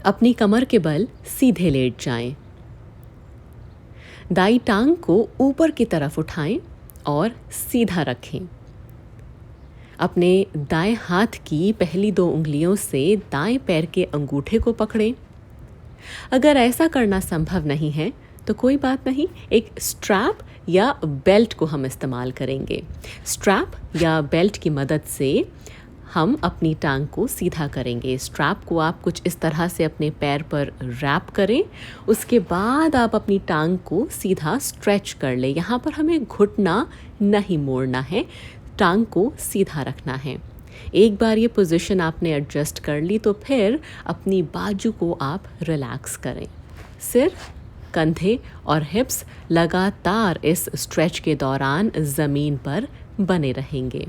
अपनी कमर के बल सीधे लेट जाएं। दाईं टांग को ऊपर की तरफ उठाएं और सीधा रखें। अपने दाएं हाथ की पहली 2 उंगलियों से दाएं पैर के अंगूठे को पकड़ें। अगर ऐसा करना संभव नहीं है तो कोई बात नहीं, एक स्ट्रैप या बेल्ट को हम इस्तेमाल करेंगे। स्ट्रैप या बेल्ट की मदद से हम अपनी टांग को सीधा करेंगे। स्ट्रैप को आप कुछ इस तरह से अपने पैर पर रैप करें। उसके बाद आप अपनी टांग को सीधा स्ट्रेच कर लें। यहाँ पर हमें घुटना नहीं मोड़ना है, टांग को सीधा रखना है। एक बार ये पोजीशन आपने एडजस्ट कर ली तो फिर अपनी बाजू को आप रिलैक्स करें। सिर, कंधे और हिप्स लगातार इस स्ट्रेच के दौरान ज़मीन पर बने रहेंगे।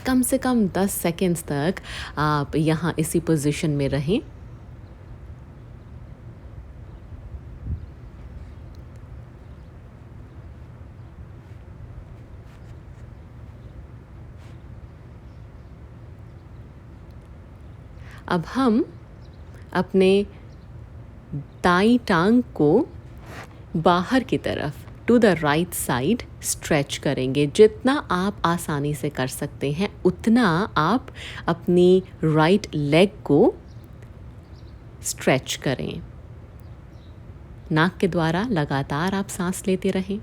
कम से कम 10 सेकेंड्स तक आप यहाँ इसी पोजीशन में रहें। अब हम अपने दाईं टांग को बाहर की तरफ to the right side stretch करेंगे। जितना आप आसानी से कर सकते हैं उतना आप अपनी राइट लेग को स्ट्रेच करें। नाक के द्वारा लगातार आप सांस लेते रहें।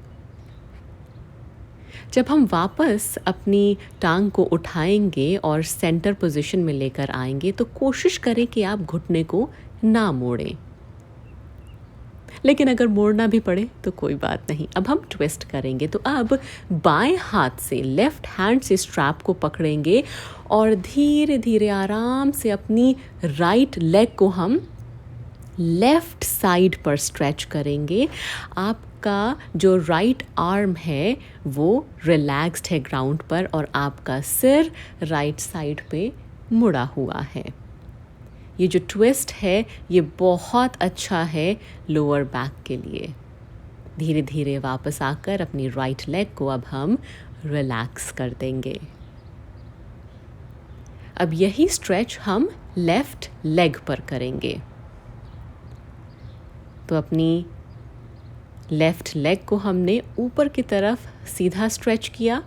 जब हम वापस अपनी टांग को उठाएंगे और सेंटर पोजीशन में लेकर आएंगे तो कोशिश करें कि आप घुटने को ना मोड़ें, लेकिन अगर मोड़ना भी पड़े तो कोई बात नहीं। अब हम ट्विस्ट करेंगे। तो अब बाएं हाथ से, लेफ्ट हैंड से स्ट्रैप को पकड़ेंगे और धीरे धीरे आराम से अपनी राइट लेग को हम लेफ्ट साइड पर स्ट्रेच करेंगे। आपका जो राइट आर्म है वो रिलैक्स्ड है ग्राउंड पर और आपका सिर राइट साइड पे मुड़ा हुआ है। ये जो ट्विस्ट है ये बहुत अच्छा है लोअर बैक के लिए। धीरे धीरे वापस आकर अपनी राइट लेग को अब हम रिलैक्स कर देंगे। अब यही स्ट्रेच हम लेफ्ट लेग पर करेंगे। तो अपनी लेफ्ट लेग को हमने ऊपर की तरफ सीधा स्ट्रेच किया।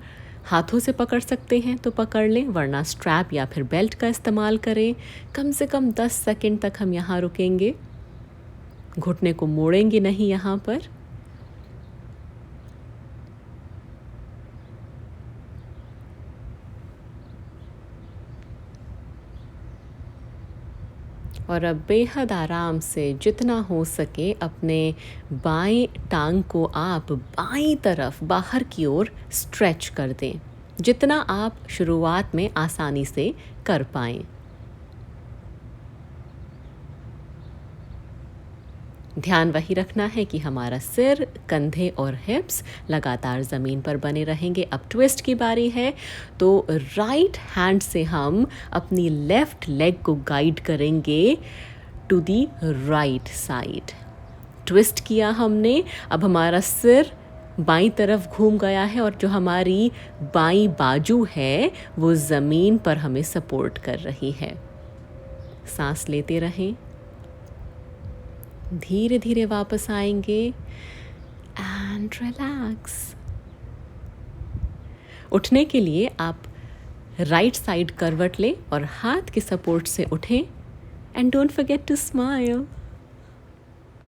हाथों से पकड़ सकते हैं तो पकड़ लें, वरना स्ट्रैप या फिर बेल्ट का इस्तेमाल करें। कम से कम 10 सेकंड तक हम यहाँ रुकेंगे। घुटने को मोड़ेंगे नहीं यहाँ पर। और अब बेहद आराम से जितना हो सके अपने बाएं टांग को आप बाईं तरफ बाहर की ओर स्ट्रेच कर दें, जितना आप शुरुआत में आसानी से कर पाएं। ध्यान वही रखना है कि हमारा सिर, कंधे और हिप्स लगातार ज़मीन पर बने रहेंगे। अब ट्विस्ट की बारी है। तो राइट हैंड से हम अपनी लेफ्ट लेग को गाइड करेंगे to the right side. Twist किया हमने। अब हमारा सिर बाईं तरफ घूम गया है और जो हमारी बाईं बाजू है वो ज़मीन पर हमें सपोर्ट कर रही है। सांस लेते रहें। धीरे धीरे वापस आएंगे एंड रिलैक्स। उठने के लिए आप राइट साइड करवट लें और हाथ के सपोर्ट से उठें and don't forget to smile.